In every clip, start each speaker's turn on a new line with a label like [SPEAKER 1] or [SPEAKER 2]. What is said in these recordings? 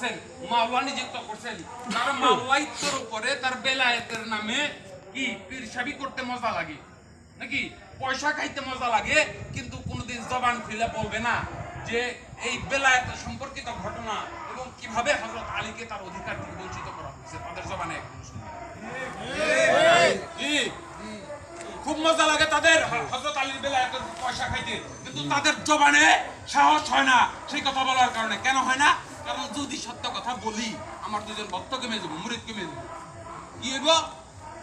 [SPEAKER 1] করছেন, মাওলা নিযুক্ত করছেন, তার মাওলাইত্বর উপরে তার বেলায়েতের নামে কি পীরসাবি করতে মজা লাগে নাকি পয়সা খাইতে মজা লাগে, কিন্তু কোনোদিন জবান খুলে বলবে না যে এই বেলায়েত সম্পর্কিত ঘটনা এবং কিভাবে হযরত আলীকে তার অধিকার থেকে বঞ্চিত করা হয়েছে তাদের জবানে একদম শুনে। খুব মজা লাগে তাদের হযরত আলীর বেলায়েতের পয়সা খাইতে, কিন্তু তাদের জবানে সাহস হয় না সেই কথা বলার কারণে। কেন হয় না? কারণ যদি সত্য কথা বলি আমার দুজন ভক্ত কমে যাবো, মুরিদ কমে যাবো, কি হইব?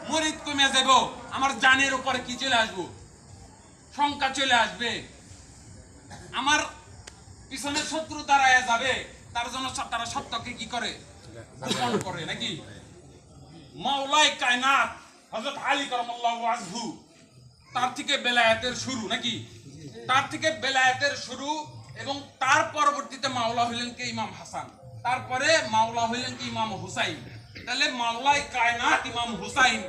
[SPEAKER 1] মুরিদ কমে যাব, আমার জানের উপরে কি চলে আসবো? শঙ্কা চলে আসবে, আমার পিছনে শত্রু দাঁড়ায় যাবে, তার জন্য তারা সত্যকে কি করে? গোপন করে নাকি? মাওলায়ে কায়নাত হযরত আলী কারামাল্লাহু ওয়াজহু, তার থেকে বেলায়েতের শুরু নাকি? তার থেকে বেলায়েতের শুরু, এবং তার পরবর্তীতে মাওলা হইলেন কে? ইমাম হাসান, তারপরে মাওলা হইলেন কি? ইমাম হুসাইন। তাহলে মাওলায়ে কায়নাত ইমাম হুসাইন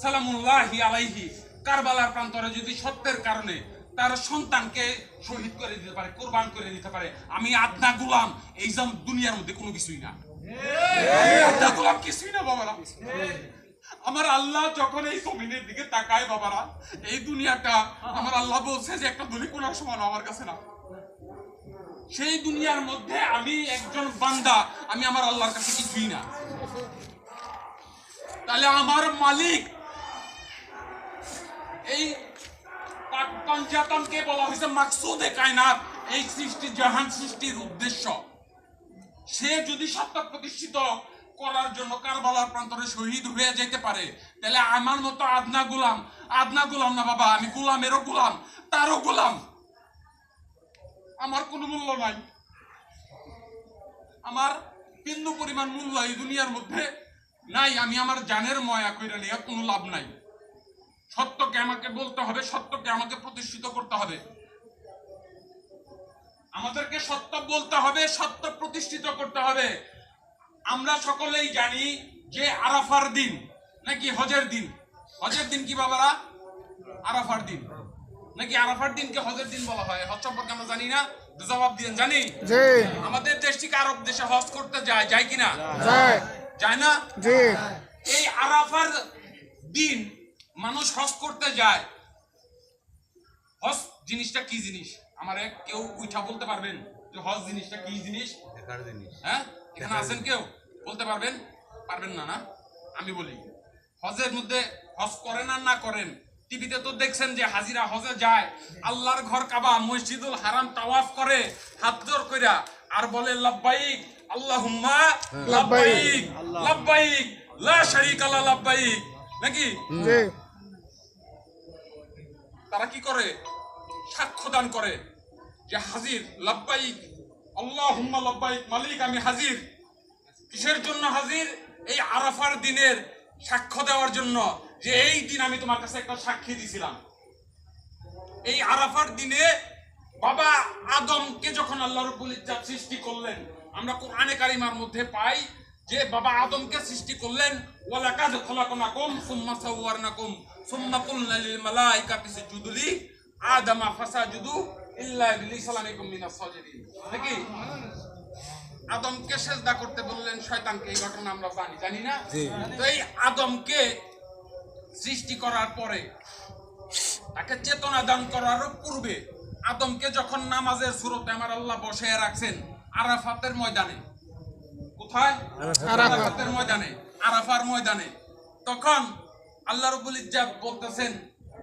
[SPEAKER 1] সালামুল্লাহি আলাইহি কারবালার প্রান্তরে যদি সত্যের কারণে তার সন্তানকে শহীদ করে দিতে পারে, কুরবান করে দিতে পারে, আমি আদনা গোলাম এই দুনিয়ার মধ্যে কোনো কিছুই না। আদনা গোলাম কিছুই না বাবারা। আমার আল্লাহ যখন এই জমিনের দিকে তাকায় বাবারা, এই দুনিয়াটা আমার আল্লাহ বলছে যে একটা ধুলি কোনার সমান আমার কাছে না। সেই দুনিয়ার মধ্যে আমি একজন বান্দা, আমি আমার আল্লাহর কাছে কিছুই না। তাহলে আমার মালিক, এই পাঞ্জাতনকে বলা হয়েছে মাকসুদে কায়নাত, এই সৃষ্টি জাহান সৃষ্টির উদ্দেশ্য। সে যদি সত্য প্রতিষ্ঠিত করার জন্য কারবালার প্রান্তরে শহীদ হয়ে যেতে পারে, তাহলে আমার মতো আদনা গোলাম না বাবা, আমি গোলামেরও গোলাম, তারও গোলাম, আমার কোনো মূল্য নাই, আমার বিন্দু পরিমাণ মূল্য এই দুনিয়ার মধ্যে নাই। আমি আমার জানের ময়া কইরা নিয়ে কোনো লাভ নাই। সত্যকে আমাকে বলতে হবে, সত্যকে আমাকে প্রতিষ্ঠিত করতে হবে, আমাদেরকে সত্য বলতে হবে, সত্য প্রতিষ্ঠিত করতে হবে। আমরা সকলেই জানি যে আরাফার দিন নাকি হজের দিন। হজের দিন কি বাবারা? আরাফার দিন নাকি? আরাফার দিনকে হজের দিন বলা হয়। হজ সম্পর্কে আমরা জানি না, জবাব দিন জানি। আমাদের দেশ থেকে আরব দেশে হজ করতে যায় কিনা? যায় না? এই আরাফার দিন মানুষ হজ করতে যায়। হজ জিনিসটা কি জিনিস? আমারে কেউ উঠা বলতে পারবেন যে হজ জিনিসটা কি জিনিস? হ্যাঁ, এখানে আছেন কেউ বলতে পারবেন? পারবেন না, না? আমি বলি, হজের মধ্যে হজ করেন আর না করেন, টিভিতে তো দেখছেন যে হাজিরা হজে যায়, আল্লাহর ঘর কাবা মসজিদুল হারাম তাওয়াফ করে হাত জোড় কইরা আর বলে লাব্বাইক আল্লাহুম্মা লাব্বাইক লাব্বাইক লা শারীকা লা লাব্বাইক নাকি? তারা কি করে? সাক্ষ্য দান করে যে হাজির, লাব্বাইক আল্লাহুম্মা লাব্বাইক, মালিক আমি হাজির। কিসের জন্য হাজির? এই আরাফার দিনের সাক্ষ্য দেওয়ার জন্য, যে এই দিন আমি তোমার কাছে একটা সাক্ষী দিয়েছিলাম। এই আরাফার দিনে বাবা আদমকে যখন আল্লাহ রাব্বুল ইজ্জত সৃষ্টি করলেন, আমরা কোরআনে কারিমার মধ্যে পাই যে বাবা আদমকে সৃষ্টি করলেন, ওয়ালাকাদ খলাকনাকুম সুম্মা সাওয়ারনাকুম সুম্মা কুলনা লিল মালাইকাতি ইসজুদু লি আদামা ফাসাজুদু ইল্লা ইবলিস আলাইকুম মিনাস সাজিদিন নাকি? আদমকে সেজদা করতে বললেন শয়তানকে, এই ঘটনা আমরা জানি না? তো এই আদমকে সৃষ্টি করার পরে, তাকে চেতনা দান করার পূর্বে আদমকে যখন নামাজের সুরতে আমার আল্লাহ বসায় রাখছেন আরাফাতের ময়দানে। কোথায়? আরাফাতের ময়দানে, আরাফার ময়দানে। তখন আল্লাহ রাব্বুল ইজ্জত বলতেছেন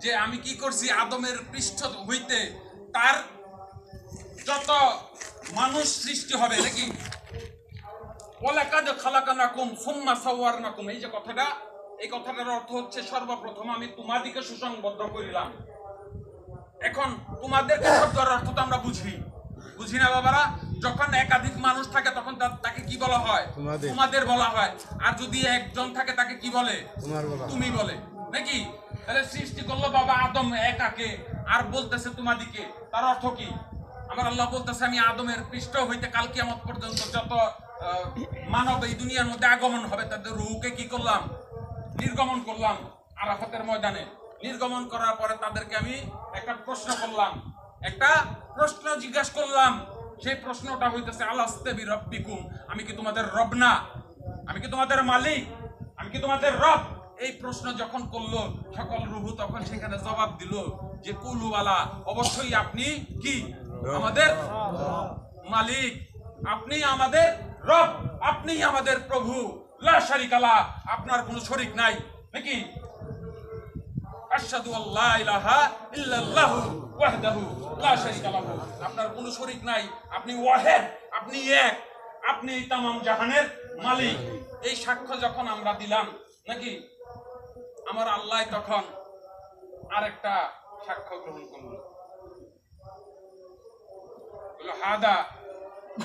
[SPEAKER 1] যে আমি কি করছি? আদমের পৃষ্ঠ হইতে তার যত মানুষ সৃষ্টি হবে নাকি, ওয়ালাকাদ খালাকনাকুম সুম্মা সাওয়ারনাকুম, এই যে কথাটা, এই কথাটার অর্থ হচ্ছে সর্বপ্রথম আমি তোমাদেরকে সুসংবদ্ধ করিলাম। এখন তোমাদেরকে শব্দের অর্থ তো আমরা বুঝি না বাবারা? যখন একাধিক মানুষ থাকে তখন তাকে কি বলা হয়? তোমাদের বলা হয়। আর যদি একজন থাকে তাকে কি বলে? তুমি বলে নাকি? তাহলে সৃষ্টি করলো বাবা আদম একাকে, আর বলতেছে তোমাদিকে, তার অর্থ কি? আমার আল্লাহ বলতেছে আমি আদমের পৃষ্ঠ হইতে কাল কিয়ামত পর্যন্ত যত মানব এই দুনিয়ার মধ্যে আগমন হবে তাদের রূহকে কি করলাম? নির্গমন করলাম আরাফাতের ময়দানে। নির্গমন করার পরে তাদেরকে আমি একটা প্রশ্ন করলাম, একটা প্রশ্ন জিজ্ঞাসা করলাম সেই প্রশ্নটা হইতেছে আলাস্তাবি রব্বিকুম, আমি কি তোমাদের রব না? আমি কি তোমাদের মালিক? আমি কি তোমাদের রব? এই প্রশ্ন যখন করলো সকল রুহু, তখন সেখানে জবাব দিল যে কুলুওয়ালা, অবশ্যই আপনি কি আমাদের মালিক, আপনি আমাদের রব, আপনি আমাদের প্রভু, লা শারিকা লা, আপনার কোনো শরীক নাই। নাকি আশহাদু আল্লা ইলাহা ইল্লাল্লাহু ওয়াহদাহু লা শারিকা লাহু, আপনার কোনো শরীক নাই, আপনি ওয়াহিদ, আপনি এক, আপনি তামাম জাহানের মালিক। এই সাক্ষ্য যখন আমরা দিলাম, নাকি আমার আল্লাহ তখন আরেকটা সাক্ষ্য গ্রহণ করলো, বলল হাদা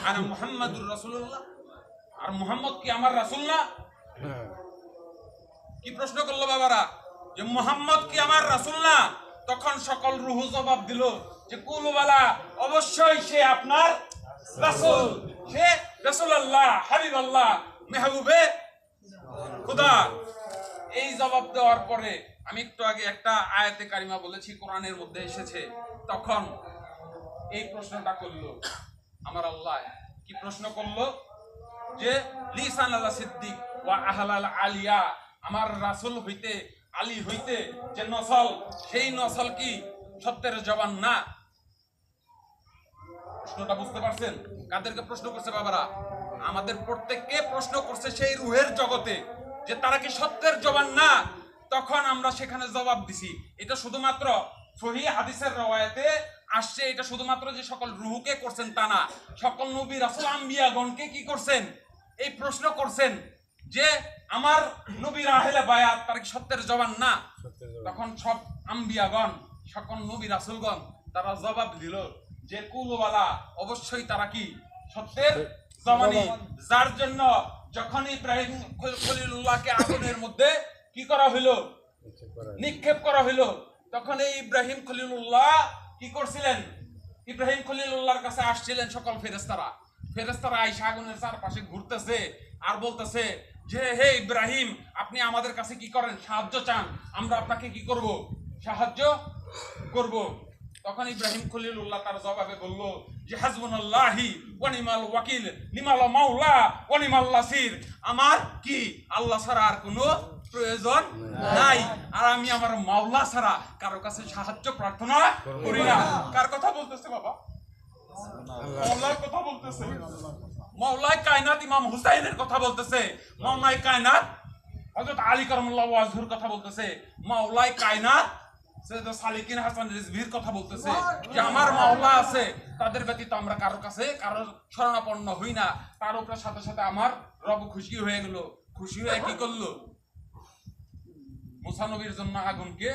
[SPEAKER 1] আনা মুহাম্মাদুর রাসূলুল্লাহ, আর মুহাম্মদ কি আমার রাসূল না? কি প্রশ্ন করলো বাবারা, যে মুহাম্মদ কি আমার রাসূল না? তখন সকল রূহ জবাব দিল যে কুলুওয়ালা, অবশ্যই সে আপনার রাসূল, সে রাসূলুল্লাহ, হাবিবাল্লাহ, মেহবুবে খোদা। এই জবাব দেওয়ার পরে আমি একটু আগে একটা আয়াতে কারিমা বলেছি, কোরআনের মধ্যে এসেছে, তখন এই প্রশ্নটা করলো আমার আল্লাহ। কি প্রশ্ন করলো? যে লিসান আলা সিদ্দিক ওয়া আহলাল আলিয়া, আমার রাসূল হইতে, আলী হইতে যে নসল, সেই নসল কি সত্যের জবান না? প্রশ্নটা বুঝতে পারছেন? কাদেরকে প্রশ্ন করছে বাবারা? আমাদের প্রত্যেককে প্রশ্ন করছে সেই রুহের জগতে, যে তারা কি সত্যের জবান না? তখন আমরা সেখানে জবাব দিছি। এটা শুধুমাত্র সহিহ হাদিসের রওয়ায়াতে আসছে, এটা শুধুমাত্র যে সকল রুহকে করছেন তা না, সকল নবী রাসূল আম্বিয়াগণকে কি করছেন? এই প্রশ্ন করছেন যে আমার নবীর আহলে বায়াত তারা কি সত্যের জবান না? তখন সব আম্বিয়াগণ, সকল নবী রাসূলগণ তারা জবাব দিল যে কুলওয়ালা, অবশ্যই তারা কি সত্যের জবানি। যার জন্য যখন ইব্রাহিম খলিলুল্লাহকে আগুনের মধ্যে কি করা হইলো? নিক্ষেপ করা হইলো। তখন এই ইব্রাহিম খলিলুল্লাহ কি করছিলেন? ইব্রাহিম খলিলুল্লাহর কাছে আসছিলেন সকল ফেরেশতারা। ফেরেশতারা আইসা আগুনের চারপাশে ঘুরতেছে আর বলতেছে যে হে ইব্রাহিম, আপনি আমাদের কাছে কি করেন? সাহায্য চান, আমরা আপনাকে কি করব? সাহায্য করব। তখন ইব্রাহিম খলিলুল্লাহ তার জবাবে বলল যে হাসবুনাল্লাহি ওয়া নিমাল ওয়াকিল, নিমাল মাওলা ওয়া নিমাল নাসির, আমার কি আল্লাহ ছাড়া আর কোনো প্রয়োজন নাই, আর আমি আমার মাওলা ছাড়া কারো কাছে সাহায্য প্রার্থনা করি না। কার কথা বলতেছে বাবা? মাওলার কথা বলতেছে। মাওলায় কায়নাত ইমাম হুসাইনের কথা বলতেছে। মাওলায় কায়নাত হযরত আলী কারামাল্লাহু ওয়াজহুর কথা বলতেছে। মাওলায় কায়নাত সৈয়দ সালিকিন হাসান রিজভির কথা বলতেছে যে আমার মাওলা আছে, তাদের ব্যতীত আমরা কারো কাছে কারো শরণাপন্ন হই না। তার উপরে সাথে সাথে আমার রব খুশি হয়ে গেল। খুশি হয়ে কি করলো? মুসা নবীর জন্য আগুনকে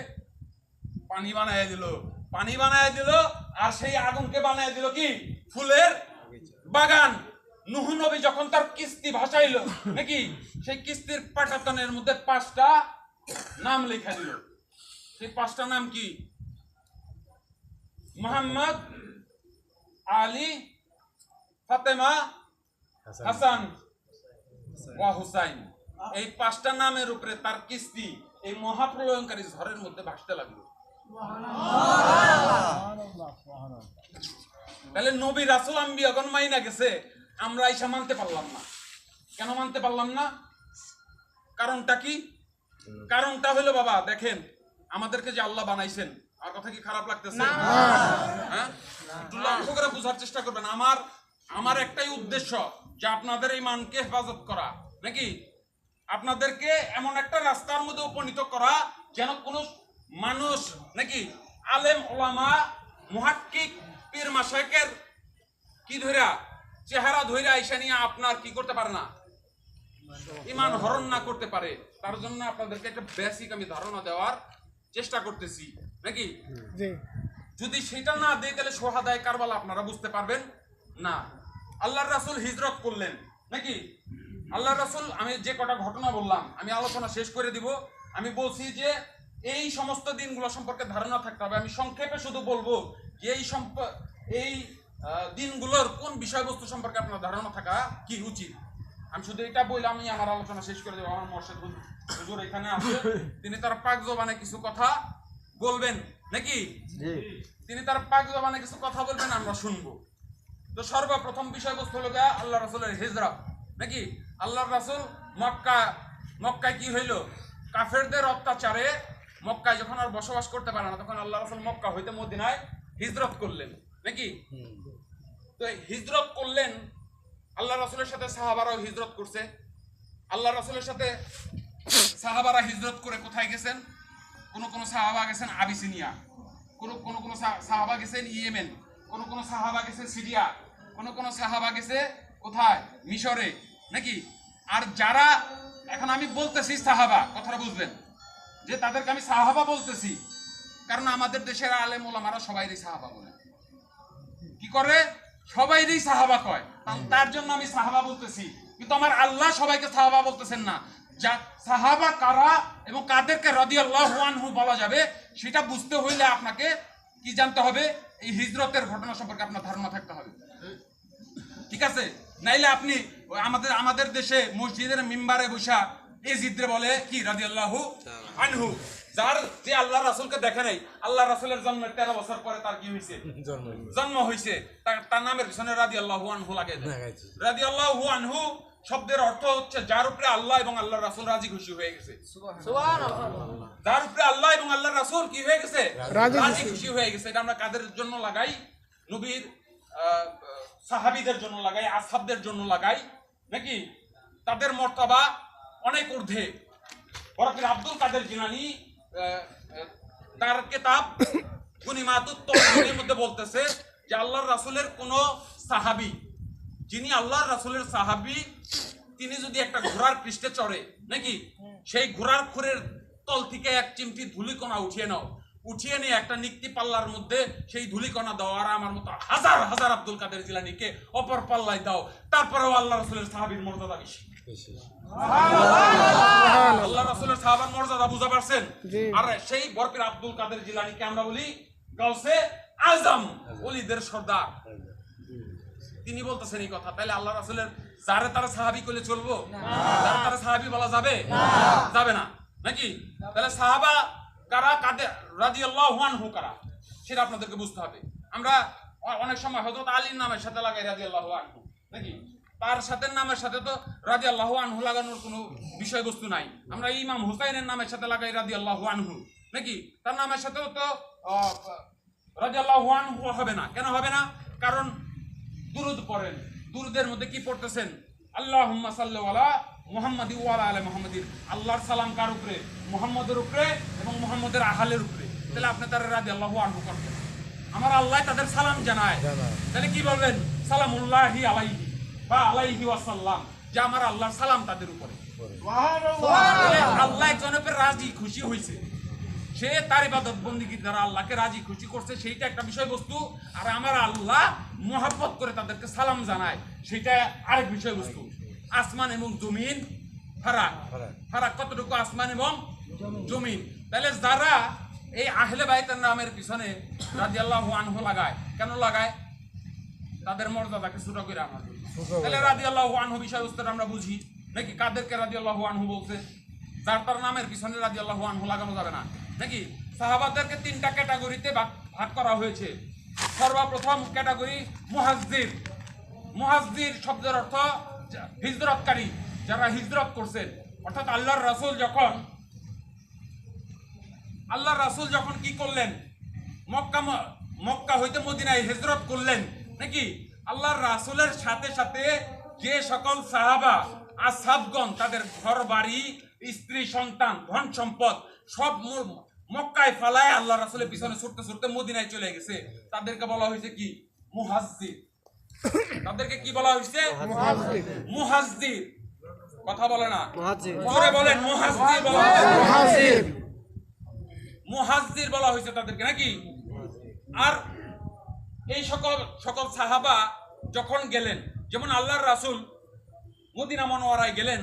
[SPEAKER 1] পানি বানায় দিল, পানি বানায় দিল, আর সেই আগুনকে বানায় দিল কি? ফুলের বাগান। নূহ নবী যখন তার কিস্তি ভাসাইলো, নাকি সেই কিস্তির পাটাতনের মধ্যে 5টা নাম লেখা দিল। সেই 5টা নাম কি? মুহাম্মদ, আলী, ফাতেমা, হাসান ওয়া হুসাইন। এই 5টা নামের উপরে তার কিস্তি এই মহাপ্রলয়ঙ্কারী ঝড়ের মধ্যে ভাসতে লাগলো। তাহলে নবী রাসূল আম্বিয়াগণ মাইনা গেছে, আমরা আইসা মানতে পারলাম না। কেন মানতে পারলাম না? কারণটা কি? কারণটা হলো বাবা, দেখেন আমাদেরকে যে আল্লাহ বানাইছেন, আর কথা কি খারাপ লাগতেছে? হ্যাঁ, একটু লক্ষ্য করে বোঝার চেষ্টা করবেন। আমার একটাই উদ্দেশ্য যে আপনাদের এই মানকে হেফাজত করা, নাকি আপনাদেরকে এমন একটা রাস্তার মধ্যে উপনীত করা যেন কোনো মানুষ, নাকি আলেম ওলামা মুহাক্কিক পীর মাশায়েখের কি ধইরা চেহারা ধইরা আইসা নিয়ে আপনার কি করতে পারে না, ঈমান হরণ না করতে পারে। তার জন্য আপনাদেরকে একটা বেসিক আমি ধারণা দেওয়ার চেষ্টা করতেছি, নাকি যদি সেটা না দেই তাহলে সোহাদায়ে কারবালা আপনারা বুঝতে পারবেন না। আল্লাহর রাসূল হিজরত করলেন, নাকি আল্লাহর রাসূল, আমি যে কটা ঘটনা বললাম আমি আলোচনা শেষ করে দিব। আমি বলছি যে এই সমস্ত দিনগুলো সম্পর্কে ধারণা থাকতে হবে। আমি সংক্ষেপে শুধু বলবো যে এই দিনগুলোর কোন বিষয়বস্তু সম্পর্কে আপনার ধারণা থাকা কি উচিত। আমি শুধু এটা বললাম, আমি আমার আলোচনা শেষ করে দেবো। আমার মোর্শেদ হুজুর এখানে আছে, তিনি তার পাক জবানে কিছু কথা বলবেন, নাকি তিনি তার পাক জবানে কিছু কথা বলবেন, আমরা শুনবো। তো সর্বপ্রথম বিষয়বস্তু হলো আল্লাহ রাসূলের হিজরত, নাকি? আল্লাহ রাসূল মক্কায় কি হইল? কাফেরদের অত্যাচারে মক্কায় যখন আর বসবাস করতে পারে না, তখন আল্লাহ রাসূল মক্কা হইতে মদিনায় হিজরত করলেন, নাকি? তো হিজরত করলেন, আল্লাহ রাসূলের সাথে সাহাবারাও হিজরত করছে। আল্লাহ রাসূলের সাথে সাহাবারা হিজরত করে কোথায় গেছেন? কোন সাহাবা গেছেন আবিসিনিয়া, কোন সাহাবা গেছেন ইয়েমেন, কোন সাহাবা গেছে সিরিয়া, কোন সাহাবা গেছে কোথায়? মিশরে, নাকি? আর যারা এখন আমি বলতেছি সাহাবা, কথাটা বুঝবেন যে তাদেরকে আমি সাহাবা বলতেছি, কারণ আমাদের দেশের আলেম ওলামারা সবাইরই সাহাবা বলে। কি করে? সবাইরই সাহাবা কয়, তার জন্য আমি সাহাবা বলতেছি। কিন্তু আমার আল্লাহ সবাইকে সাহাবা বলতেছেন না। যা সাহাবা কারা এবং কাদেরকে রাদিয়াল্লাহু আনহু বলা যাবে, সেটা বুঝতে হইলে আপনাকে কি জানতে হবে? এই হিজরতের ঘটনা সম্পর্কে আপনার ধারণা থাকতে হবে, ঠিক আছে? নাইলে আপনি আমাদের দেশে মসজিদের মিম্বারে বসা এজিদরে বলে কি রাদিয়াল্লাহু আনহু, যার যে আল্লাহ রাসূলকে দেখে নাই। আল্লাহ রাসূলের জন্মের 13 বছর পরে তার কি হইছে? জন্ম হইছে। তার নামের পিছনে রাদিয়াল্লাহু আনহু লাগাই দেয়। রাদিয়াল্লাহু আনহু শব্দের অর্থ হচ্ছে যার উপরে আল্লাহ এবং আল্লাহ রাসূল রাজি খুশি হয়ে গেছে। সুবহানাল্লাহ। যার উপরে আল্লাহ এবং আল্লাহ রাসূল কি হয়ে গেছে? রাজি খুশি হয়ে গেছে। এটা আমরা কাদের জন্য লাগাই? নবীর সাহাবীদের জন্য লাগাই, আসহাবদের জন্য লাগাই, নাকি? তাদের মর্তবা অনেক ঊর্ধ্বে। বরফির আব্দুল কাদের জিলানী তার কিতাব গুনিমাতুত তাওহীদের মধ্যে বলতেছে যে আল্লাহর রাসূলের কোন সাহাবী, যিনি আল্লাহর রাসূলের সাহাবী, তিনি যদি একটা ঘোড়ার পৃষ্ঠে চড়ে, নাকি? সেই ঘোড়ার খুরের তল থেকে এক চিমটি ধুলিকণা উঠিয়ে নিয়ে একটা নিক্তি পাল্লার মধ্যে সেই ধুলিকণা দাও, আর আমার মতো হাজার হাজার আব্দুল কাদের জিলানীকে অপর পাল্লায় দাও, তারপরেও আল্লাহ রাসূলের সাহাবীর মর্যাদা বেশি। আল্লাহ রাসূলের সাহাবার মর্যাদা বুঝা পারছেন? আর সেই বরফির আব্দুল কাদের জিলানীকে আমরা বলি গাউসে আজম, ওলিদের সর্দার। তিনি বলতেছেন এই কথা। তাহলে আল্লাহ রাসূলের যারে তারা সাহাবী কইলে চলবো? যারে তারা সাহাবী বলা যাবে? যাবে না, নাকি? তাহলে সাহাবা কারা, কাদের রাদিয়াল্লাহু আনহু কারা, সেটা আপনাদেরকে বুঝতে হবে। আমরা অনেক সময় হযরত আলীর নামের সাথে লাগাই রাদিয়াল্লাহু আনহু, নাকি? তার সাথে নামের সাথে তো রাদিয়াল্লাহু আনহু লাগানোর কোনো বিষয়বস্তু নাই। আমরা ইমাম হুসাইনের নামের সাথে লাগাই রাদিয়াল্লাহু আনহু, নাকি? তার নামের সাথেও তো রাদিয়াল্লাহু আনহু হবে না। কেন হবে না? কারণ দুরূদ পড়েন, দুরূদের মধ্যে কি পড়তেছেন? আল্লাহুম্মা সাল্লি আলা মুহাম্মাদি ওয়া আলা আলি মুহাম্মাদিন। আল্লাহর সালাম কার উপরে? মুহাম্মদের উপরে এবং মুহাম্মদের আহলের উপরে। তাহলে আপনি তার রাদিয়াল্লাহু আনহু করবেন। আমার আল্লাহ তাদের সালাম জানায়, তাহলে কি বলবেন? সালামুল্লাহি আলাইহি বা আলাইহি ওয়াসাল্লাম, যে আমার আল্লাহর সালাম তাদের উপরে। সুবহানাল্লাহ। আল্লাহ একজনের উপর রাজি খুশি হইছে, সে তার ইবাদত বন্দেগীর দ্বারা আল্লাহকে রাজি খুশি করছে, সেইটা একটা বিষয়বস্তু। আর আমার আল্লাহ মহব্বত করে তাদেরকে সালাম জানায়, সেটা আরেক বিষয়বস্তু। আসমান এবং জমিন ফারাক কতটুকু? আসমান এবং জমিন। তাহলে যারা এই আহলে বাইতের নামের পিছনে রাদিয়াল্লাহু আনহু লাগায়, কেন লাগায়? তাদের মর্যাদাকে ছোট করে আমার। তাহলে রাদিয়াল্লাহু আনহু বিষয়বস্তুটা আমরা বুঝি, নাকি? কাদেরকে রাদিয়াল্লাহু আনহু বলছে? যার তার নামের পিছনে রাদিয়াল্লাহু আনহু লাগানো যাবে না, নাকি? সাহাবাদেরকে 3টা ক্যাটাগরিতে ভাগ করা হয়েছে। সর্বপ্রথম ক্যাটাগরি মুহাজ্জির। মুহাজ্জির শব্দের অর্থ হিজরতকারী, যারা হিজরত করছেন। অর্থাৎ আল্লাহর রাসূল যখন কি করলেন? মক্কা হইতে মদিনায় হিজরত করলেন, নাকি? আল্লাহর রাসূলের সাথে সাথে যে সকল সাহাবা আসহাবগণ তাদের ঘর বাড়ি, স্ত্রী সন্তান, ধন সম্পদ সব মক্কায় ফালায় আল্লাহ রাসূলের পিছনে ছুটতে ছুটতে মদিনায় চলে গেছে, তাদেরকে বলা হয়েছে কি? মুহাজ্জির। তাদেরকে কি বলা হয়েছে? মুহাজ্জির। কথা বলে না, জোরে বলেন। মুহাজ্জির বলা হয়েছে, মুহাজ্জির বলা হয়েছে তাদেরকে, নাকি? আর এই সকল সাহাবা যখন গেলেন, যেমন আল্লাহর রাসূল মদিনা মুনাওয়ারায় গেলেন,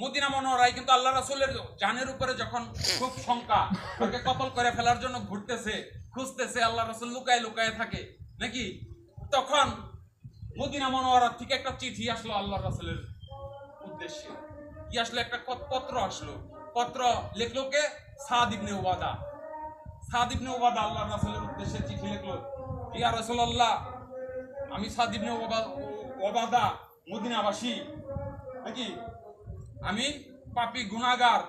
[SPEAKER 1] মদিনা মুনাওয়ারায় কিন্তু আল্লাহ রাসূলের জানের উপরে যখন খুব শঙ্কা, তাকে কতল করে ফেলার জন্য ঘুরতেছে, খুঁজতেছে, আল্লাহ রাসূল লুকায় লুকায় থাকে, নাকি? তখন মদিনা মুনাওয়ারা থেকে একটা চিঠি আসলো আল্লাহ রাসূলের উদ্দেশ্যে। কি আসলো? একটা পত্র আসলো। পত্র লিখলো কে? সাদ ইবনে উবাদা। সাদ ইবনে উবাদা আল্লাহ রাসূলের উদ্দেশ্যে চিঠি লিখলো, ইয়া রাসূলুল্লাহ, আমি সাদ ইবনে ওবাদা মদিনাবাসী নাকি, আমি পাপী গুনাহগার,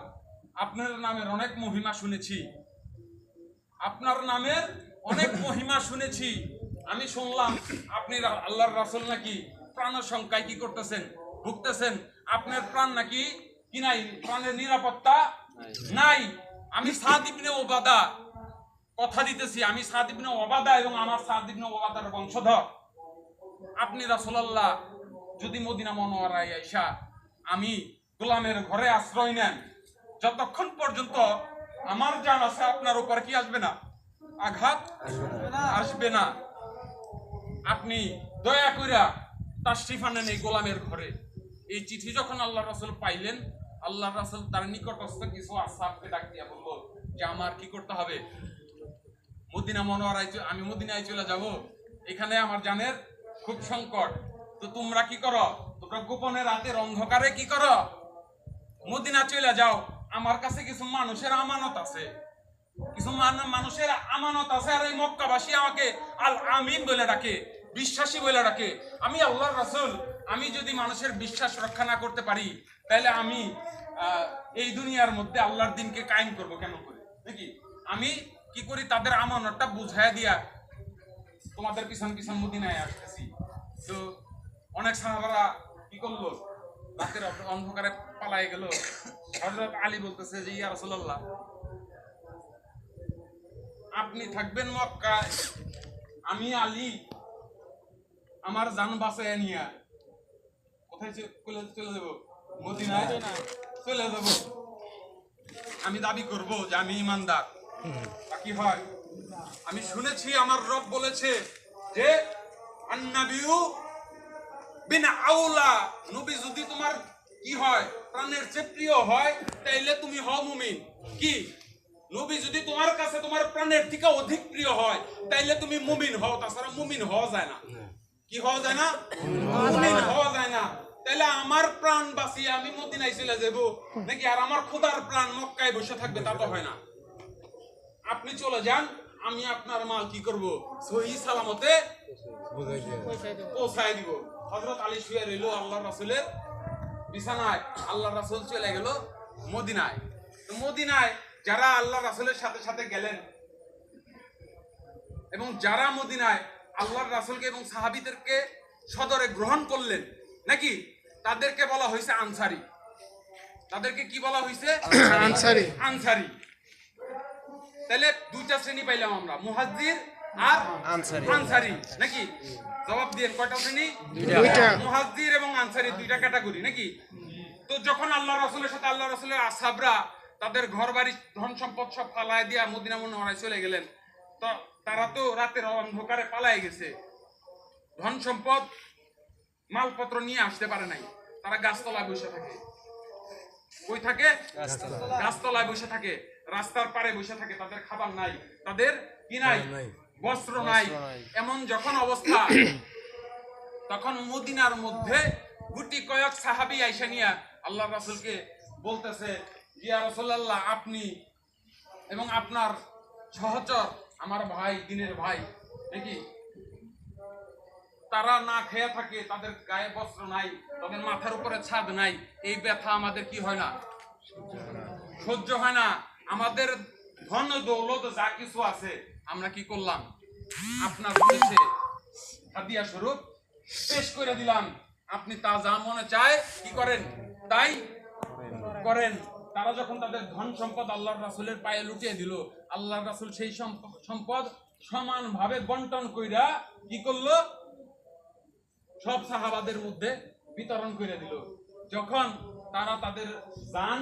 [SPEAKER 1] আপনার নামের অনেক মহিমা শুনেছি, আপনার নামের অনেক মহিমা শুনেছি। আমি শুনলাম আপনি আল্লাহর রাসূল নাকি প্রাণ সংখ্যায় কি করতেছেন, ভুগতেছেন, আপনার প্রাণ নাকি কি নাই, প্রাণের নিরাপত্তা নাই। আমি সাদ ইবনে ওবাদা কথা দিতেছি, আমি সাদ ইবনে ওবাদা এবং আমার সাদ ইবনে ওবাদার বংশধর। আপনি রাসূলুল্লাহ যদি মদিনা মুনাওয়ারায় আইসা আমি গোলামের ঘরে আশ্রয় নেন, যতক্ষণ পর্যন্ত আমার জান আছে আপনার উপর কি আসবে না, আঘাত আসবে না। আপনি দয়া কইরা তাশরিফ আনেন এই গোলামের ঘরে। এই চিঠি যখন আল্লাহ রাসূল পাইলেন, আল্লাহ রাসূল তার নিকটস্থ কিছু আসহাবকে ডাক দিয়া বলল যে আমার কি করতে হবে, মদিনা মুনাওয়ারায় আমি মদিনায় চলে যাব, এখানে আমার জানের খুব সংকট। তো তোমরা কি করো, তোমরা গোপনে রাতের অন্ধকারে কি করো, মদিনা চলে যাও। আমার কাছে কিছু মানুষের আমানত আছে, কিছু মানুষের আমানত আছে। আর এই মক্কাবাসী আমাকে আল আমিন বলে ডাকে, বিশ্বাসী বলে ডাকে। আমি আল্লাহর রাসূল, আমি যদি মানুষের বিশ্বাস রক্ষা না করতে পারি, তাহলে আমি এই দুনিয়ার মধ্যে আল্লাহর দিনকে কায়েম করব কেন করে নাকি? আমি কি করি, তাদের আমানতটা বুঝাইয়া দিয়া তোমাদের পিছন পিছন মদিনায় আসতেছি। তো অনেক সাহাবারা কি করলো, রাতের অন্ধকারে পালায় গেল। হযরত আলী বলতেছে যে ইয়া রাসূলুল্লাহ, আপনি থাকবেন মক্কায়, আমি আলী আমার জান বাঁচাইয়া নিয়া কোথায় চলে যাব, মদিনায় চলে যাব। আমি দাবি করব যে আমি ইমানদার, কি হয়? আমি শুনেছি আমার রব বলেছে যে আন-নাবিয়্যু বিন আউলা, নবী যদি তোমার কি হয়, প্রাণের চেয়ে প্রিয় হয়, তাইলে তুমি হও মুমিন। কি, নবী যদি তোমার কাছে তোমার প্রাণের থেকে অধিক প্রিয় হয়, তাইলে তুমি মুমিন হও, তাছাড়া মুমিন হওয়া যায় না। কি হওয়া যায় না? মুমিন হওয়া যায় না। তাইলে আমার প্রাণ বাঁচিয়ে আমি মদিনায় চলে যাব নাকি, আর আমার খোদার প্রাণ মক্কায় বসে থাকবে, তা তো হয় না। আপনি চলে যান, আমি আপনার মাল কি করব, সহি সালামতে পৌঁছায় দিব। হযরত আলী শুয়ে রইল আল্লাহর রাসূলের বিছানায়। আল্লাহর রাসূল চলে গেল মদিনায়। তো মদিনায় যারা আল্লাহর রাসূলের সাথে সাথে গেলেন এবং যারা মদিনায় আল্লাহর রাসূলকে এবং সাহাবীদেরকে সদরে গ্রহণ করলেন নাকি, তাদেরকে বলা হয়েছে আনসারী। তাদেরকে কি বলা হয়েছে? আনসারী। আনসারী। তাহলে দুইটা শ্রেণী পাইলাম আমরা, মুহাজ্জির আর আনসারী নাকি? জবাব দিয়েন, কয়টা শ্রেণী? দুইটা। মুহাজ্জির এবং আনসারী দুইটা ক্যাটাগরি নাকি? তো যখন আল্লাহ রাসূলের সাথে আল্লাহ রাসূলের আসহাবরা তাদের ঘর বাড়ি ধন সম্পদ সব ফালায় দিয়া মদিনা মুনাওয়ারায় চলে গেলেন, তো তারা তো রাতের অন্ধকারে পালায় গেছে, ধন সম্পদ মালপত্র নিয়ে আসতে পারে নাই। তারা গাছতলায় বসে থাকে। কই থাকে? গাছতলায় বসে থাকে, রাস্তার পারে বসে থাকে। তাদের খাবার নাই, তাদের কি নাই, বস্ত্র নাই। এমন যখন অবস্থা, তখন মদিনার মধ্যে গুটি কয়েক সাহাবী আইসা নিয়া আল্লাহর রাসূলকে বলতেছে, ইয়া রাসূলুল্লাহ, আপনি এবং আপনার সহচর, আমার ভাই, দিনের ভাই নাকি, তারা না খেয়ে থাকে, তাদের গায়ে বস্ত্র নাই, তাদের মাথার উপরে ছাদ নাই। এই ব্যথা আমাদের কি হয় না, সহ্য হয় না। আমাদের ধন দৌলত যা কিছু আছে আমরা কি করলাম, আপনার কাছে হাদিয়া স্বরূপ পেশ করে দিলাম। আপনি তা যা মনে চায় কি করেন, তাই করেন। তারা যখন তাদের ধন সম্পদ আল্লাহর রাসূলের পায়ে লুটিয়ে দিল, আল্লাহর রাসূল সেই সম্পদ সমানভাবে বন্টন কইরা কি করলো, সব সাহাবাদের মধ্যে বিতরণ করে দিল। যখন তারা তাদের জান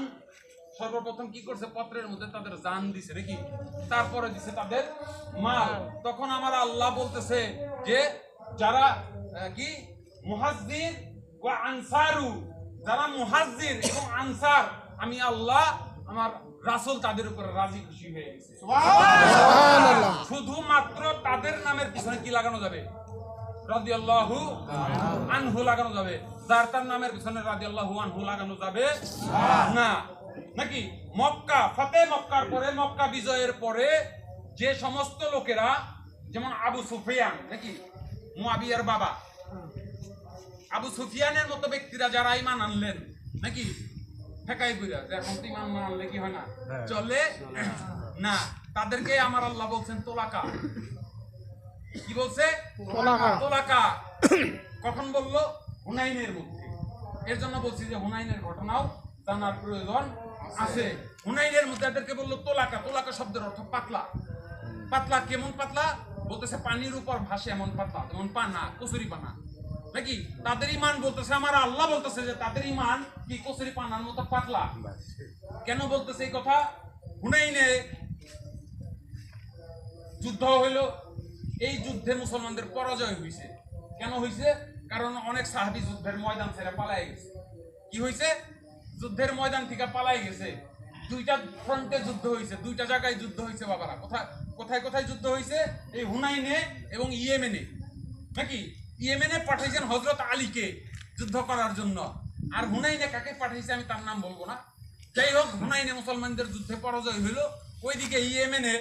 [SPEAKER 1] সর্বপ্রথম কি করছে, পত্রের মধ্যে তাদের জান দিছে নাকি, তারপরে দিছে তাদের মাল। তখন আমার আল্লাহ বলতেছে যে যারা কি মুহাজ্জির ওয়া আনসারু, যারা মুহাজ্জির এবং আনসার, আমি আল্লাহ আমার রাসূল তাদের উপর রাজি খুশি হয়ে গেছে। সুবহানাল্লাহ। শুধুমাত্র তাদের নামের পিছনে কি লাগানো যাবে, রাদিয়াল্লাহু আনহু লাগানো যাবে। যার তার নামের পিছনে রাদিয়াল্লাহু আনহু লাগানো যাবে না নাকি? মক্কা ফতে মক্কার পরে, মক্কা বিজয়ের পরে যে সমস্ত লোকেরা, যেমন আবু সুফিয়ান নাকি, মুয়াবিয়ার বাবা আবু সুফিয়ানের মতো ব্যক্তিরা যারা ঈমান আনলেন নাকি ঠেকাই কইরা যে এখন তো ঈমান না আনলে কি হয় না চলে না, তাদেরকে আমার আল্লাহ বলছেন তোলাকা। কি বলছে? তোলাকা। কখন বললো? হুনাইনের মধ্যে। এর জন্য বলছি যে হুনাইনের ঘটনাও জানার প্রয়োজন আছে। হুনাইনের মধ্যে এদেরকে বললো তোলাকা। তোলাকা শব্দের অর্থ পাতলা। পাতলা কেমন পাতলা? বলতেছে পানির উপর ভাসে এমন পাতলা, যেমন পানা, কচুরি পানা নাকি। তাদের ঈমান বলতেছে, আমার আল্লাহ বলতেছে যে তাদের ঈমান কি কচুরি পানার মতো পাতলা। কেন বলতেছে এই কথা? হুনাইনে যুদ্ধ হইল, এই যুদ্ধে মুসলমানদের পরাজয় হয়েছে। কেন হয়েছে? কারণ অনেক সাহাবী যুদ্ধের ময়দান ছেড়ে পালাই গেছে। কি হয়েছে? যুদ্ধের ময়দান থেকে পালাই গেছে। দুইটা ফ্রন্টে যুদ্ধ হয়েছে, দুইটা জায়গায় যুদ্ধ হয়েছে বাবারা। কোথায় কোথায় যুদ্ধ হয়েছে? এই হুনাইনে এবং ইয়েমেনে নাকি। ইয়েমেনে পাঠাইছেন হযরত আলীকে যুদ্ধ করার জন্য, আর হুনাইনে কাকে পাঠাইছে আমি তার নাম বলবো না। যাই হোক, হুনাইনে মুসলমানদের যুদ্ধে পরাজয় হইল, ওইদিকে ইয়েমেনে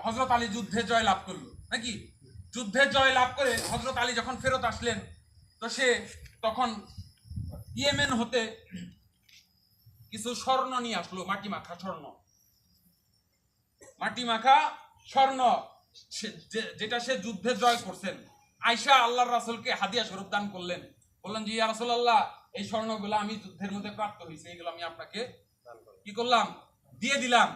[SPEAKER 1] হযরত আলী যুদ্ধে জয় লাভ করলো নাকি। যুদ্ধে জয় লাভ করে হযরত আলী যখন ফেরত আসলেন, তো সে তখন ইয়েমেন হতে কিছু স্বর্ণ নিয়ে আসলো, মাটি মাখা স্বর্ণ। মাটি মাখা স্বর্ণ যেটা সে যুদ্ধে জয় করছেন। আয়েশা আল্লাহর রাসূলকে হাদিয়া স্বরূপ দান করলেন। বললেন যে ইয়া রাসূলুল্লাহ, এই স্বর্ণগুলো আমি যুদ্ধের মধ্যে প্রাপ্ত হয়েছে, এগুলো আমি আপনাকে কি করলাম? দিয়ে দিলাম।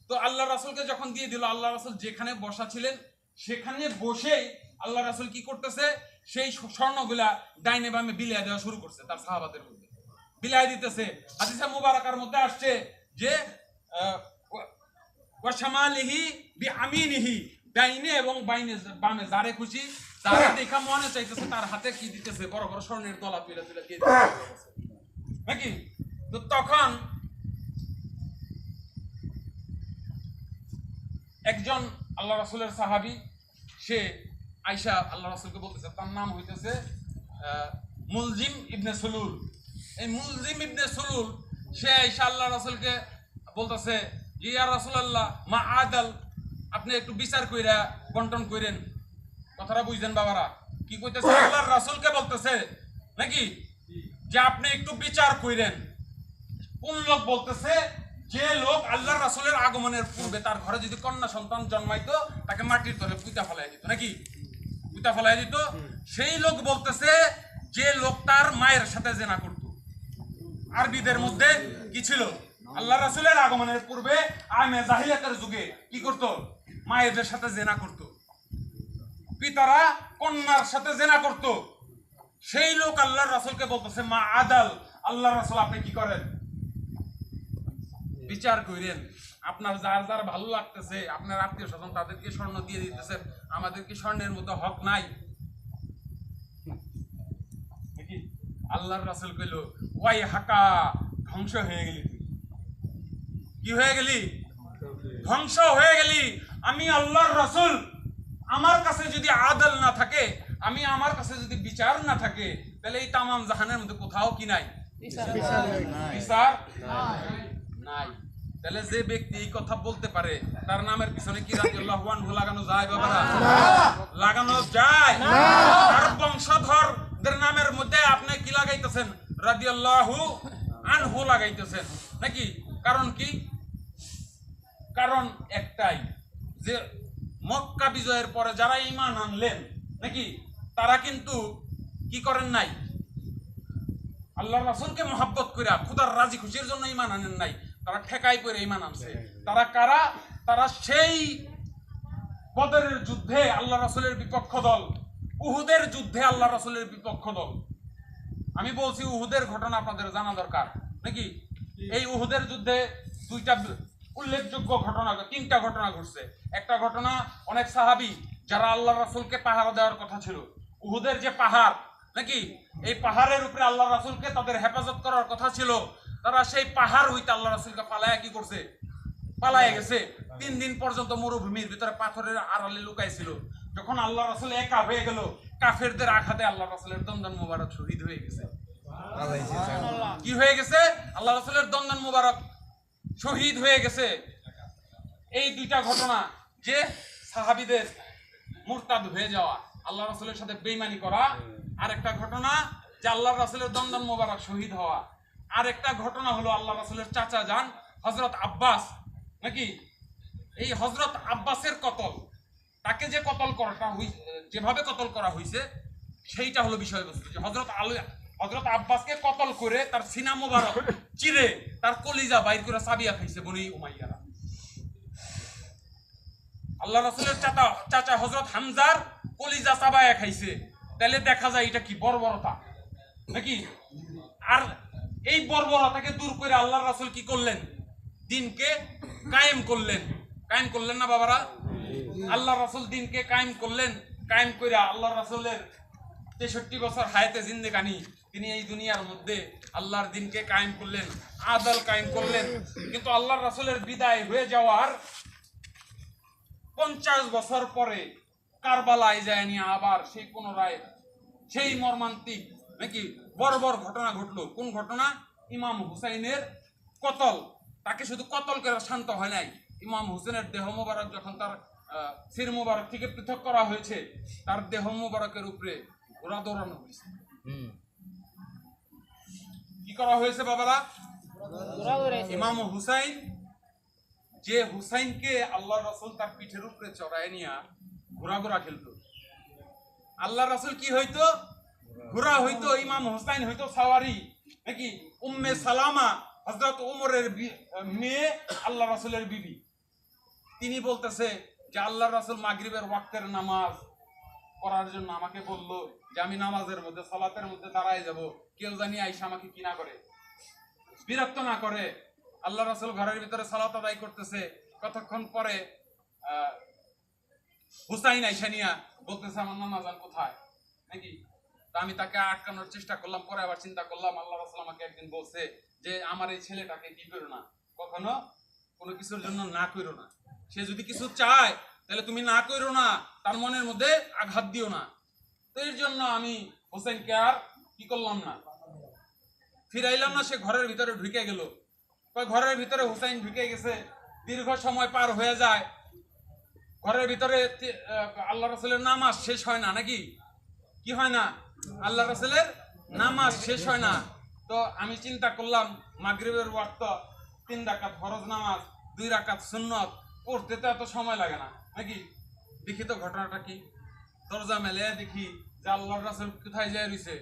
[SPEAKER 1] তো আল্লাহ রাসূলকে যখন দিয়ে দিল, আল্লাহ রাসূল যেখানে বসা ছিলেন সেখানে বসেই আল্লাহ রাসূল কি করতেছে? সেই স্বর্ণগুলা ডাইনে বামে বিলিয়ে দেওয়া শুরু করছে, তার সাহাবাদের মধ্যে বিলাই দিতেছে। হাদিসে মুবারাকার মধ্যে আসছে যে ওয়া শামালিহি বিআমিনিহি, ডাইনে এবং বামে যারে খুশি যারা দেখা মনে চাইতেছে তার হাতে কি দিতেছে? বড় বড় স্বর্ণের দলা তুলে তুলে দিয়ে দিতেছে নাকি। তো তখন একজন আল্লাহ রাসূলের সাহাবী, সে আয়েশা আল্লাহ রাসূলকে বলতেছে, তার নাম হইতেছে মুলজিম ইবনে সুলুল। এই মুলজিম ইবনে সুলুল সে আয়েশা আল্লাহ রাসূলকে বলতেছে, ইয়া রাসূলুল্লাহ মা আদাল, আপনি একটু বিচার কইরা বন্টন কইরেন। কথাটা বুঝছেন বাবারা? কি কইতেছে? আল্লাহর রাসূলকে বলতেছে নাকি যে আপনি একটু বিচার কইরেন। কোন লোক বলতেছে? যে লোক আল্লাহর রাসূলের আগমনের পূর্বে তার ঘরে যদি কন্যা সন্তান জন্মাইতো, তাকে মাটির তলে পুঁতা ফেলাই দিত নাকি, পুঁতা ফেলাই দিত। সেই লোক বলতেছে যে লোক তার মায়ের সাথে জেনা করত। আরবিদের মধ্যে কি ছিল? আল্লাহর রাসূলের আগমনের পূর্বে আইমে জাহিলিয়াতের যুগে কি করত? মায়েদের সাথে জেনা করত, পিতারা কন্যার সাথে জেনা করত। সেই লোক আল্লাহর রাসূলকে বলতেছে মা আদাল, আল্লাহর রাসূল আপনি কি করেন? বিচার করেন। আপনার যার যার ভালো লাগতেছে, আপনার আত্মীয় স্বজন, তাদেরকে স্বর্ণ দিয়ে দিতেছে, আমাদের কি স্বর্ণের মতো হক নাই? আল্লাহর রাসূল কইল, ওয়াই হাকা, ধ্বংস হয়ে গেলি। কি হয়ে গেলি? ধ্বংস হয়ে গেলি। আমি আল্লাহর রাসূল, আমার কাছে যদি আদল না থাকে, আমি আমার কাছে যদি বিচার না থাকে, তাহলে এই তামাম জাহানের মধ্যে কোথাও কি নাই? বিচার নাই। তাহলে যে ব্যক্তি এই কথা বলতে পারে, তার নামের পিছনে কি রাদিয়াল্লাহু আনহু লাগানো যায় বাবারা? লাগানো যায়। তার বংশধরদের নামের মধ্যে আপনি কি লাগাইতেছেন? রাদিয়াল্লাহু আনহু লাগাইতেছেন নাকি। কারণ কি? কারণ একটাই, যে মক্কা বিজয়ের পরে যারা ঈমান আনলেন নাকি, তারা কিন্তু কি করেন নাই? আল্লাহর রাসূলকে মহব্বত কইরা খোদার রাজি খুশির জন্য ঈমান আনেন নাই, তারা ঠেকাই করে ঈমান আনছে। তারা কারা? তারা সেই বদরের যুদ্ধে আল্লাহ রাসূলের বিপক্ষ দল, উহুদের যুদ্ধে আল্লাহ রাসূলের বিপক্ষ দল। আমি বলছি উহুদের ঘটনা আপনাদের জানা দরকার নাকি। এই উহুদের যুদ্ধে দুইটা উল্লেখযোগ্য ঘটনা, তিনটা ঘটনা ঘটছে। একটা ঘটনা, অনেক সাহাবী যারা আল্লাহ রাসূলকে পাহারা দেওয়ার কথা ছিল, উহুদের যে পাহাড় নাকি, এই পাহাড়ের উপরে আল্লাহ রাসূলকে তাদের হেফাজত করার কথা ছিল, তারা সেই পাহাড় হইতে আল্লাহ রাসূলকে পালায়া কি করছে? পালায়া গেছে। 3 দিন পর্যন্ত মরুভূমির ভিতরে পাথরের আড়ালে লুকাইছিল। যখন আল্লাহ রাসূল একা হয়ে গেল, কাফেরদের আঘাতে আল্লাহ রাসূলের দন্দন মোবারক শহীদ হয়ে গেছে। কি হয়ে গেছে? আল্লাহ রাসূলের দন্দন মোবারক শহীদ হয়ে গেছে। এই দুইটা ঘটনা, যে সাহাবীদের মুরতাদ হয়ে যাওয়া, আল্লাহ রাসূলের সাথে বেঈমানি করা, আর একটা ঘটনা যে আল্লাহ রাসূলের দন্দন মোবারক শহীদ হওয়া, আর একটা ঘটনা হলো আল্লাহ রাসূলের চাচা যান হযরত আব্বাস, নাকি এই হযরত আব্বাসের কতল, তাকে যে কতল করাটা যেভাবে কতল করা হয়েছে সেইটা হলো বিষয়বস্তু। যে হযরত আব্বাসকে কতল করে তার সিনা মোবারক চিরে তার কলিজা বাইর করে সাবিয়া খাইছে বনি উমাইয়ারা। আল্লাহ রাসূলের চাচা হযরত হামজার কলিজা চাবায়া খাইছে। তাহলে দেখা যায় এটা কি বর্বরতা নাকি? আর এই বর্বরতাকে দূর করে আল্লাহ রাসূল কি করলেন? দিনকে কায়েম করলেন। কায়েম করলেন না বাবারা? আল্লাহ রাসূল দিনকে কায়েম করলেন। কায়েম করে আল্লাহ রাসূলের 63 বছর হায়াতে জিন্দেগানি তিনি এই দুনিয়ার মধ্যে আল্লাহর দিনকে কায়েম করলেন, আদল কায়েম করলেন। কিন্তু আল্লাহর রাসূলের বিদায় হয়ে যাওয়ার 50 বছর পরে কারবালায় যায় নিয়ে আবার সেই পুনরায় সেই মর্মান্তিক নাকি বর্বর ঘটনা ঘটলো। কোন ঘটনা? ইমাম হুসাইনের কতল। তাকে শুধু কতল করে শান্ত হয় নাই, ইমাম হুসেনের দেহ মোবারক যখন তার সির মোবারক থেকে পৃথক করা হয়েছে, তার দেহ মোবারকের উপরে ঘোড়া দৌড়ানো হয়েছে। কি করা হয়েছে বাবারা? ইমাম হুসাইন, যে হুসাইনকে আল্লাহ রাসূল তার পিঠের উপরে চড়ায় নিয়া ঘোড়া খেলতো, আল্লাহ রাসূল কি হইতো? ঘোড়া হইতো, ইমাম হুসাইন হইতো সাওয়ারি নাকি? উম্মে সালামা হযরত ওমরের মেয়ে আল্লাহ রাসূলের বিবি, তিনি বলতেছে যে আল্লাহ রাসূল মাগরিবের ওয়াক্তের নামাজ পড়ার জন্য আমাকে বলল যে আমি নামাজের মধ্যে সালাতের মধ্যে দাঁড়ায় যাব, কেউ জানি আইসা আমাকে কি না করে, বিরক্ত না করে। আল্লাহ রাসূল ঘরের ভিতরে সালাত আদায় করতেছে, কতক্ষণ পরে হুসাইন আইসা নিয়া বলতেছে আমার নামাজ কোথায় নাকি? তা আমি তাকে আটকানোর চেষ্টা করলাম, পরে আবার চিন্তা করলাম আল্লাহ রাসূল আমাকে একদিন বলছে যে আমার এই ছেলেটাকে কি করো না, কখনো কোনো কিছুর জন্য না করো না। সে যদি কিছু চায় তাহলে তুমি না করো না, তার মনের মধ্যে আঘাত দিও না। তো এর জন্য আমি হোসেনকে আর কি করলাম না, ফিরাইলাম না। সে ঘরের ভিতরে ঢুকে গেল। ঘরের ভিতরে হুসাইন ঢুকে গেছে, দীর্ঘ সময় পার হয়ে যায়, ঘরের ভিতরে আল্লাহ রাসূলের নামাজ শেষ হয় না নাকি? কি হয় না? আল্লাহ রাসূলের নামাজ শেষ হয় না। তো আমি চিন্তা করলাম মাগরিবের ওয়াক্ত 3 রাকাত ফরজ নামাজ, 2 রাকাত সুন্নত পড়তে তো এত সময় লাগে না নাকি? দেখি তো ঘটনাটা কি। দরজা মেলে দেখি যে আল্লাহর রাসূল কোথায় যায় রইছে?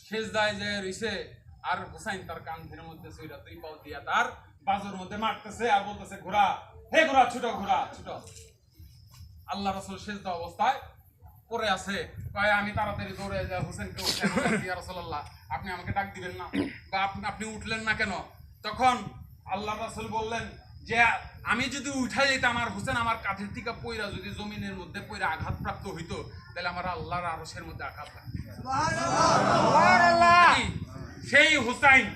[SPEAKER 1] সেজদায় যায় রইছে। আর হুসাইন তার কাঁধের মধ্যে ছুঁড়া 2 পাও দিয়া তার বাজুর মধ্যে মারতেছে আর বলতেছে ঘোড়া, হে ঘোড়া ছুটো, ঘোড়া ছুটো। আল্লাহ রাসূল সেজদা অবস্থায় পড়ে আছে, কয় আমি তাড়াতাড়ি দৌড়ে যাই হুসেনকে উঠাই, ইয়া রাসূলুল্লাহ আপনি আমাকে ডাক দিবেন না, বা আপনি উঠলেন না কেন? তখন আল্লাহ রাসূল বললেন যে আমি যদি উঠাই যেতাম আর হুসেন আমার কাঁধের থেকে পইরা যদি জমিনের মধ্যে পইরা আঘাতপ্রাপ্ত হইতো, তাহলে আমার আল্লাহর আরশের মধ্যে আঘাত লাগতো। সুবহানাল্লাহ। সেই হুসাইন,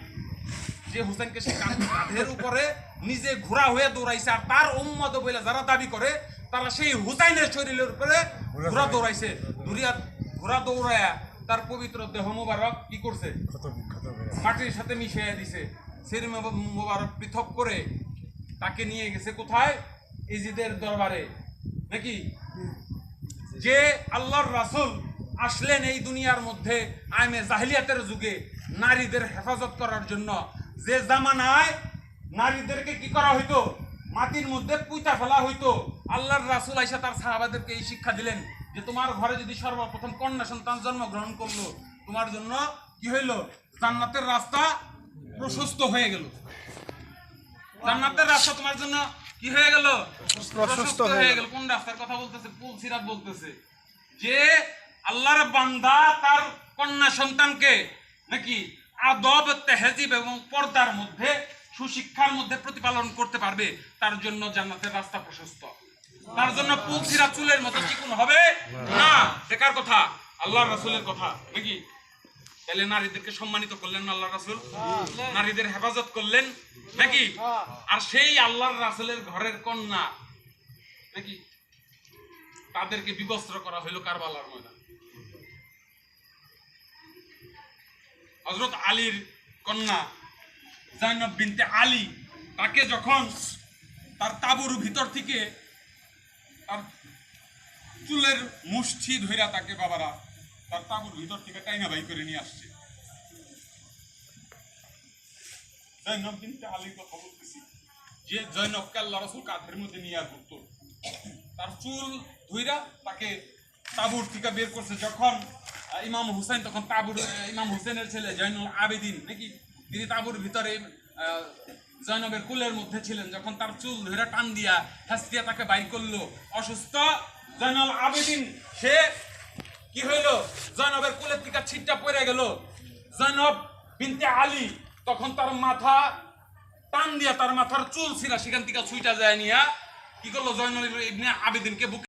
[SPEAKER 1] যে হুসাইনকে সে কাঁধের উপরে নিজে ঘোড়া হয়ে দৌড়াইছে, আর তার উম্মত বলে যারা দাবি করে তারা সেই হুসাইনের শরীরের উপরে ঘোড়া দৌড়াইছে। ঘোড়া দৌড়ায়া তার পবিত্র দেহ মোবারক কি করছে? মাটির সাথে মিশিয়ে দিছে। সির মোবারক পৃথক করে তাকে নিয়ে গেছে কোথায়? ইজিদের দরবারে নাকি? যে আল্লাহর রাসূল আসলেন এই দুনিয়ার মধ্যে আইমে জাহিলিয়াতের যুগে নারীদের হেফাজত করার জন্য, যে জামানায় নারীদেরকে কি করা হইতো? মাটির মধ্যে পুঁতা ফেলা হইতো। আল্লাহর রাসূল আইসা তার সাহাবাদেরকে এই শিক্ষা দিলেন যে তোমার ঘরে যদি সর্বপ্রথম কন্যা সন্তান জন্মগ্রহণ করলো, তোমার জন্য কি হইল? জান্নাতের রাস্তা প্রশস্ত হয়ে গেল। জান্নাতের রাস্তা তোমার জন্য কি হয়ে গেল? প্রশস্ত হয়ে গেল। কোন রাস্তার কথা বলতেছে? পুলসিরাত বলতেছে যে আল্লাহর বান্দা তার কন্যা সন্তানকে নাকি আদব, তেহজিব এবং পর্দার মধ্যে, সুশিক্ষার মধ্যে প্রতিপালন করতে পারবে, তার জন্য জান্নাতের রাস্তা প্রশস্ত। তার জন্য পুলসিরাত চুলের মতো চিকন হবে না। দেখার কথা আল্লাহর রাসূলের কথা নাকি? তাহলে নারীদেরকে সম্মানিত করলেন না আল্লাহর রাসূল? নারীদের হেফাজত করলেন নাকি? আর সেই আল্লাহর রাসূলের ঘরের কন্যা নাকি তাদেরকে বিবস্ত্র করা হইল কারবালার ময়দানে। হযরত আলীর কন্যা জাইনব বিনতে আলী, তাকে যখন তার তাঁবুর ভিতর থেকে তার চুলের মুষ্টি ধইরা তাকে বাবারা তার তাঁবুর ভিতর থেকে টাইনা বাই করে নিয়ে আসছে। জৈনব বিনতে আলী তো খবর দিছি যে জৈনবকে আল্লাহ রাসূল কাঁধের মধ্যে নিয়ে ঘুরতো, তার চুল ধইরা তাকে তাঁবুর থেকে বের করছে। যখন ইমাম হুসাইন, তখন ইমাম হুসাইনের ছেলে জয়নুল আবেদিন নাকি, তিনি তাঁবুর ভিতরে জৈনবের কুলের মধ্যে ছিলেন, যখন তার চুল ধরে টান দিয়া হাসিয়া তাকে বাইর করলো, অসুস্থ জয়নুল আবেদিন সে কি হইল, জৈনবের কুলের থেকে ছিটটা পড়ে গেল। জৈনব বিনতে আলী তখন তার মাথা টান দিয়া তার মাথার চুল ছিঁড়া সেখান থেকে ছুইটা যায় নিয়া কি করলো, জয়নুল ইবনে আবেদিনকে